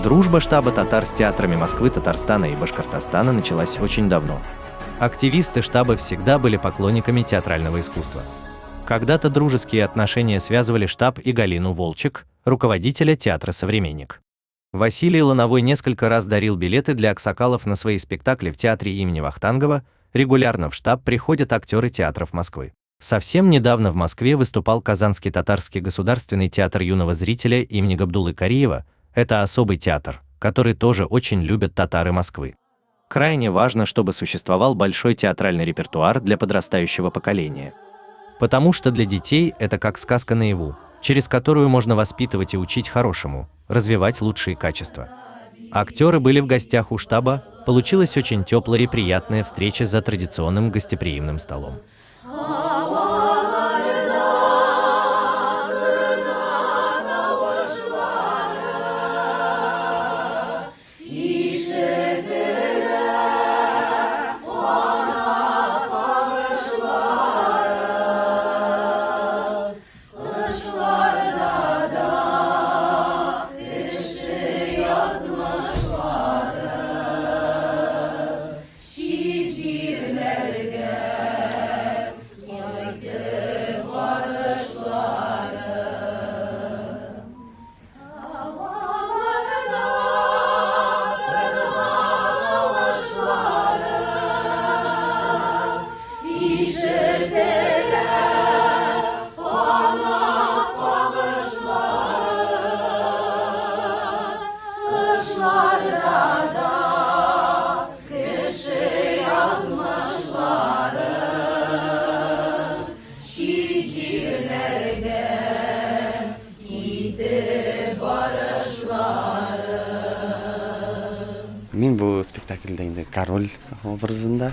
Дружба штаба татар с театрами Москвы, Татарстана и Башкортостана началась очень давно. Активисты штаба всегда были поклонниками театрального искусства. Когда-то дружеские отношения связывали штаб и Галину Волчек, руководителя театра «Современник». Василий Лановой несколько раз дарил билеты для аксакалов на свои спектакли в театре имени Вахтангова, регулярно в штаб приходят актеры театров Москвы. Совсем недавно в Москве выступал Казанский татарский государственный театр юного зрителя имени Габдуллы Кариева. Это особый театр, который тоже очень любят татары Москвы. Крайне важно, чтобы существовал большой театральный репертуар для подрастающего поколения. Потому что для детей это как сказка наяву, через которую можно воспитывать и учить хорошему, развивать лучшие качества. Актеры были в гостях у штаба, получилась очень теплая и приятная встреча за традиционным гостеприимным столом. Мен бұл спектакльде енді король образында,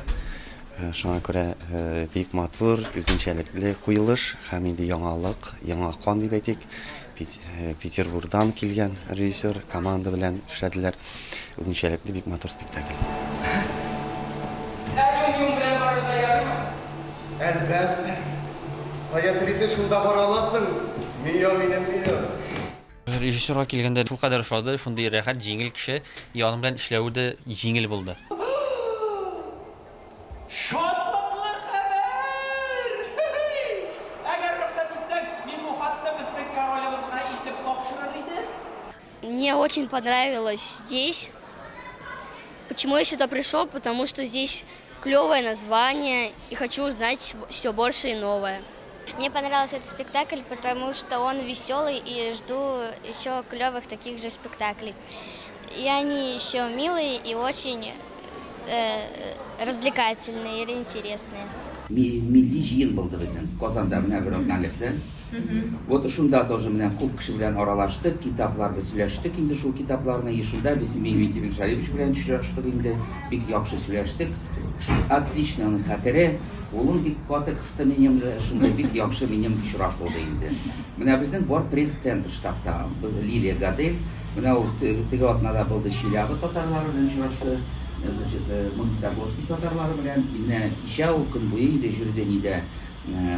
шуңа күрә бик матур, үзенчәлекле куелыш һәм инде яңалык, яңа кан дип әйтик. Петербургдан килгән режиссер команда белән эшләделәр. Үзенчәлекле бик матур спектакль. Әлбәттә. Кая телисә шунда бара аласың. Минем. Режиссерга килгәндә шул кадәр шуды, шундый рәхәт, җиңел кеше, яным белән эшләү дә җиңел булды. Шатлыклы хәбәр! Әгәр рөхсәт итсәң, мин бу хатны безнең королебызга илтеп тапшырыр идем. Мне очень понравилось здесь. Почему я сюда пришел? Потому что здесь клевое название и хочу узнать все больше и новое. Мне понравился этот спектакль, потому что он веселый и жду еще клевых таких же спектаклей. И они еще милые и очень развлекательные и интересные. Milli jil buldu bizim. Kazanda mene bir öğrenlikte. Вот şunda тоже mene көп kişi bilen aralaştık, kitaplar söyleştik. Indi şu kitaplarını yaşında bizim Mehmet İbn Şaripovich bilen söyleştik. Indi bik yaxşı söyleştik. Отлично onun xatırı. Onun bik katı kıstı benim şunda bik yaxşı benim şuraş oldu indi. Mene bizim var press center ştabta. Liliya Gadel. Mene o tıgatnada buldu Şilyabı tatarları bilen şuraştı. Значит, Магнитогорский татарлары белән инде кичә ул көн буе инде җирдән иде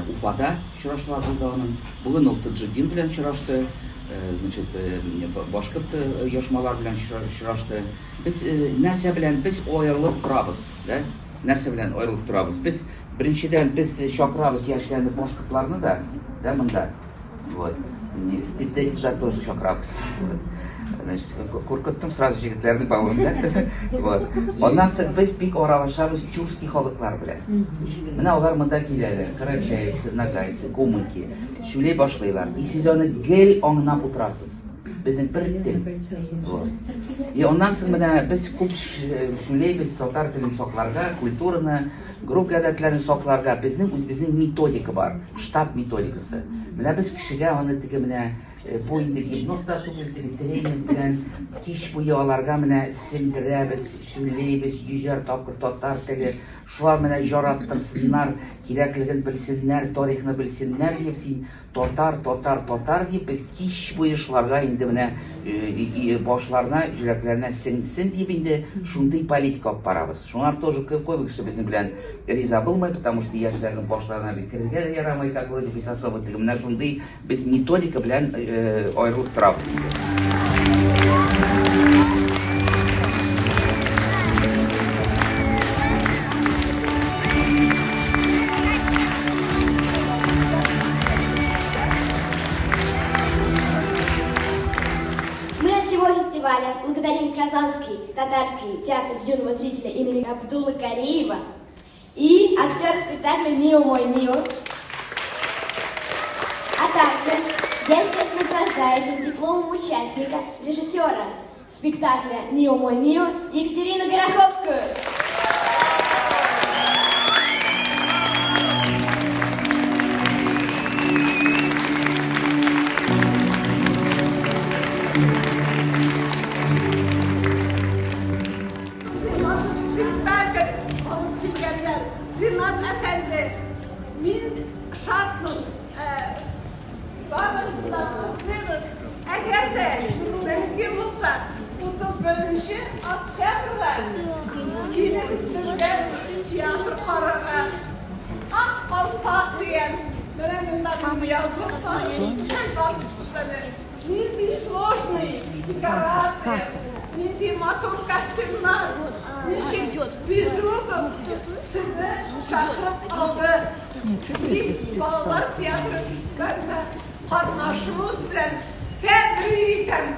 Уфада очрашлар булды аның. Бүген ул Таҗетдин белән очрашты. Значит, башкорт яшьмалар белән очрашты. Без нәрсә белән без аерылып торабыз, да? Нәрсә белән аерылып торабыз? Без беренчедән без чакырабыз яшьләрне башкортларны да монда. Вот. Студентлар тоже чакырабыз. Значит, куркыттым сразу җегетләрне балында. Вот. Оннан соң без бик аралашабыз тюркский халыклар белән. Менә алар монда киләләр, карачаевцы, нагайцы, кумыки. Сөйләй башлыйлар. И сез аны гел аңлап утырасыз. Безнең бер тел. Вот. И оннан соң менә без күп сөйләйбез татар телен сакларга, культураны, груп гадәтләрен сакларга. Безнең методика бар, штаб методикасы. Менә без кешегә аны теге менә bu indi gimnastika trенинг белән кич буе аларга менә сеңдерәбез, сөйләйбез, йөзәр тапкыр татар теле, шулар менә яраттырсыннар, кирәклеген белсеннәр, тарихны белсеннәр дип син татар дип без кич буе шуларга инде менә башларына, йөрәкләренә сеңсен дип инде шундый политика алып барабыз. Шуңар тоже көйбек кеше безнең белән риза булмый, потому что яшьләрнең башларына бик кергә ярамый, как вроде без особо менә шундый без методика белән аерылып торабыз. Татарский театр юного зрителя имени Абдулла Кариева и актер спектакля «Мио мой Мио». А также я сейчас награждаю этим дипломом участника, режиссера спектакля «Мио мой Мио» Екатерину Гороховскую. Спектакль алып килгәннәр. Ринат әфәнде, мин шартмын. Барысына кутлыйбыз. Әгәр дә мөмкин булса, 31 октябрьдә килебезгә театр карарга. Ак калпак дигән менә монда язып бар. Нинди сложный декорация, нинди матур костюмнар. Безруков sizde çağırıp aldı. Bir Bağlar Tiyatro Festival'de katnaşımız bilen tebrik ederim.